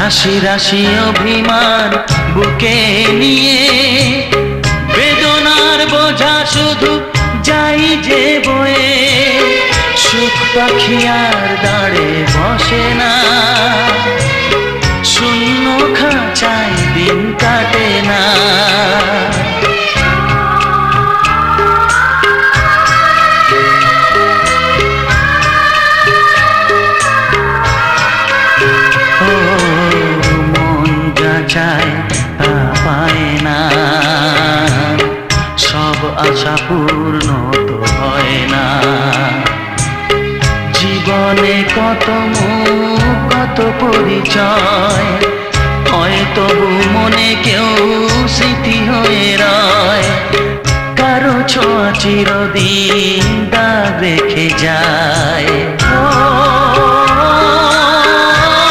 রাশি রাশি অভিমান বুকে নিয়ে বেদনার বোঝা শুধু যাই যে বয়ে সুখ পাখি আর দাঁড়ে বসে না শূন্য খাঁচায় দিন কাটে না চায় তা পায় না সব আশা পূর্ণ তো হয় না জীবনে কত মুখ কত পরিচয় হয় তবু মনে কেউ স্মৃতি হয়ে রয় কারো ছোঁয়া চিরদিন দাগ রেখে যায়